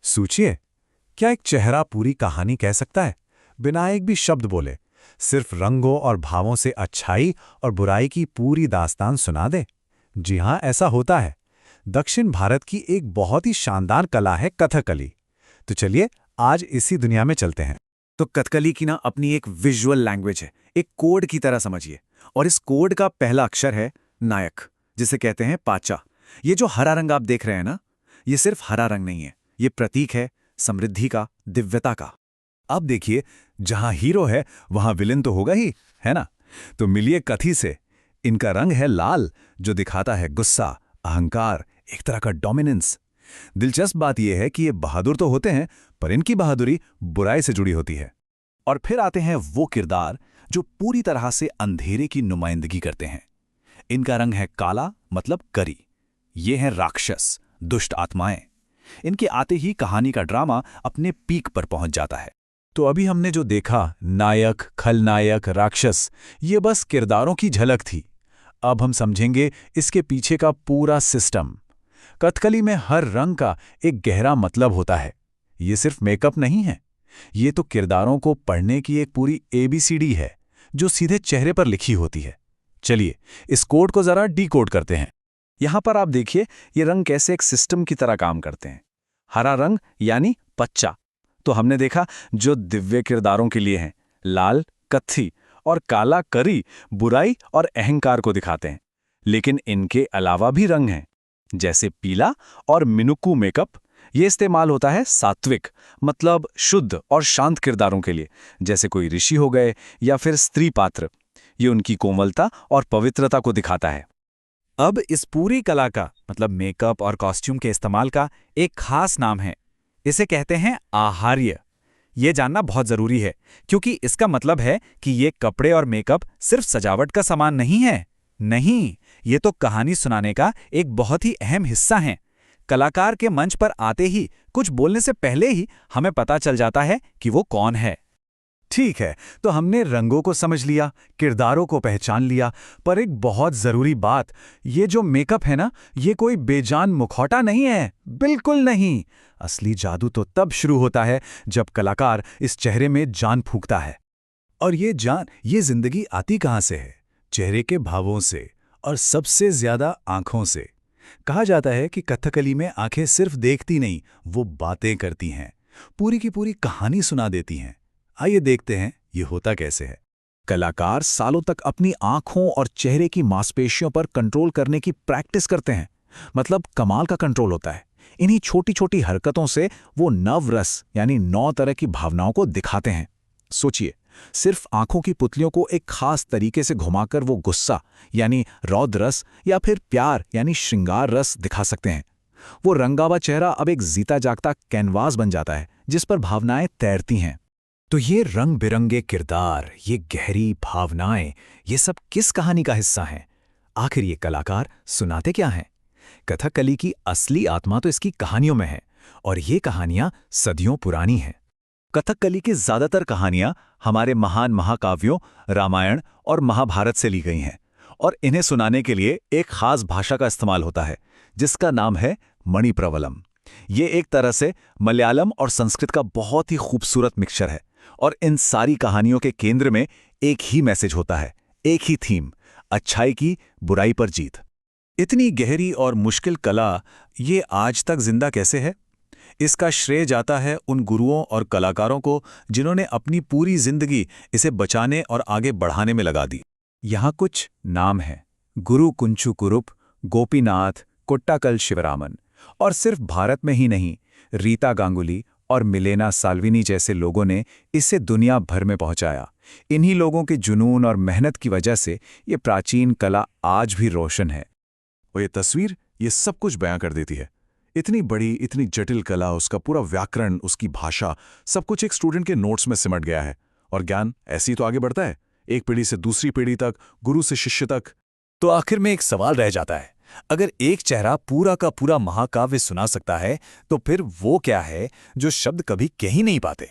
सोचिए, क्या एक चेहरा पूरी कहानी कह सकता है बिना एक भी शब्द बोले? सिर्फ रंगों और भावों से अच्छाई और बुराई की पूरी दास्तान सुना दे। जी हाँ, ऐसा होता है। दक्षिण भारत की एक बहुत ही शानदार कला है कथकली। तो चलिए आज इसी दुनिया में चलते हैं। तो कथकली की ना अपनी एक विजुअल लैंग्वेज है, एक कोड की तरह समझिए। और इस कोड का पहला अक्षर है नायक, जिसे कहते हैं पाचा। ये जो हरा रंग आप देख रहे हैं ना, ये सिर्फ हरा रंग नहीं है, ये प्रतीक है समृद्धि का, दिव्यता का। अब देखिए, जहां हीरो है वहां विलेन तो होगा ही, है ना? तो मिलिए कथी से। इनका रंग है लाल, जो दिखाता है गुस्सा, अहंकार, एक तरह का डोमिनेंस। दिलचस्प बात यह है कि ये बहादुर तो होते हैं, पर इनकी बहादुरी बुराई से जुड़ी होती है। और फिर आते हैं वो किरदार जो पूरी तरह से अंधेरे की नुमाइंदगी करते हैं। इनका रंग है काला, मतलब करी। ये हैं राक्षस, दुष्ट आत्माएं। इनके आते ही कहानी का ड्रामा अपने पीक पर पहुंच जाता है। तो अभी हमने जो देखा, नायक, खलनायक, राक्षस, ये बस किरदारों की झलक थी। अब हम समझेंगे इसके पीछे का पूरा सिस्टम। कथकली में हर रंग का एक गहरा मतलब होता है। ये सिर्फ मेकअप नहीं है, ये तो किरदारों को पढ़ने की एक पूरी ABCD है, जो सीधे चेहरे पर लिखी होती है। चलिए इस कोड को जरा डीकोड करते हैं। यहां पर आप देखिए ये रंग कैसे एक सिस्टम की तरह काम करते हैं। हरा रंग यानी पच्चा, तो हमने देखा जो दिव्य किरदारों के लिए हैं। लाल कत्थी और काला करी बुराई और अहंकार को दिखाते हैं। लेकिन इनके अलावा भी रंग हैं, जैसे पीला और मिनुक्कू मेकअप। ये इस्तेमाल होता है सात्विक, मतलब शुद्ध और शांत किरदारों के लिए, जैसे कोई ऋषि हो गए या फिर स्त्री पात्र। ये उनकी कोमलता और पवित्रता को दिखाता है। अब इस पूरी कला का, मतलब मेकअप और कॉस्ट्यूम के इस्तेमाल का, एक खास नाम है। इसे कहते हैं आहार्य। ये जानना बहुत जरूरी है, क्योंकि इसका मतलब है कि ये कपड़े और मेकअप सिर्फ सजावट का सामान नहीं है। नहीं, ये तो कहानी सुनाने का एक बहुत ही अहम हिस्सा है। कलाकार के मंच पर आते ही, कुछ बोलने से पहले ही हमें पता चल जाता है कि वो कौन है। ठीक है, तो हमने रंगों को समझ लिया, किरदारों को पहचान लिया, पर एक बहुत जरूरी बात, ये जो मेकअप है ना, ये कोई बेजान मुखौटा नहीं है, बिल्कुल नहीं। असली जादू तो तब शुरू होता है जब कलाकार इस चेहरे में जान फूंकता है। और ये जान, ये जिंदगी आती कहां से है? चेहरे के भावों से, और सबसे ज्यादा आंखों से। कहा जाता है कि कथकली में आंखें सिर्फ देखती नहीं, वो बातें करती हैं, पूरी की पूरी कहानी सुना देती हैं। आइए देखते हैं ये होता कैसे है। कलाकार सालों तक अपनी आंखों और चेहरे की मांसपेशियों पर कंट्रोल करने की प्रैक्टिस करते हैं। मतलब कमाल का कंट्रोल होता है। इन्हीं छोटी छोटी हरकतों से वो नव रस यानी 9 तरह की भावनाओं को दिखाते हैं। सोचिए, सिर्फ आंखों की पुतलियों को एक खास तरीके से घुमाकर वो गुस्सा यानी रौद्र रस या फिर प्यार यानी श्रृंगार रस दिखा सकते हैं। वो रंगावा चेहरा अब एक जीता जागता कैनवास बन जाता है, जिस पर भावनाएं तैरती हैं। तो ये रंग बिरंगे किरदार, ये गहरी भावनाएं, ये सब किस कहानी का हिस्सा हैं? आखिर ये कलाकार सुनाते क्या हैं? कथकली की असली आत्मा तो इसकी कहानियों में है, और ये कहानियां सदियों पुरानी हैं। कथकली की ज्यादातर कहानियां हमारे महान महाकाव्यों रामायण और महाभारत से ली गई हैं, और इन्हें सुनाने के लिए एक खास भाषा का इस्तेमाल होता है, जिसका नाम है मणिप्रवलम। ये एक तरह से मलयालम और संस्कृत का बहुत ही खूबसूरत मिक्सचर है। और इन सारी कहानियों के केंद्र में एक ही मैसेज होता है, एक ही थीम, अच्छाई की बुराई पर जीत। इतनी गहरी और मुश्किल कला ये आज तक जिंदा कैसे है? इसका श्रेय जाता है उन गुरुओं और कलाकारों को जिन्होंने अपनी पूरी जिंदगी इसे बचाने और आगे बढ़ाने में लगा दी। यहाँ कुछ नाम हैं: गुरु कुंचु कुरुप, गोपीनाथ, कोट्टाकल शिवरामन। और सिर्फ भारत में ही नहीं, रीता गांगुली और मिलेना साल्विनी जैसे लोगों ने इसे दुनिया भर में पहुंचाया। इन्हीं लोगों के जुनून और मेहनत की वजह से ये प्राचीन कला आज भी रोशन है। और ये तस्वीर ये सब कुछ बयां कर देती है। इतनी बड़ी, इतनी जटिल कला, उसका पूरा व्याकरण, उसकी भाषा, सब कुछ एक स्टूडेंट के नोट्स में सिमट गया है। और ज्ञान ऐसे ही तो आगे बढ़ता है, एक पीढ़ी से दूसरी पीढ़ी तक, गुरु से शिष्य तक। तो आखिर में एक सवाल रह जाता है, अगर एक चेहरा पूरा का पूरा महाकाव्य सुना सकता है, तो फिर वो क्या है जो शब्द कभी कह ही नहीं पाते?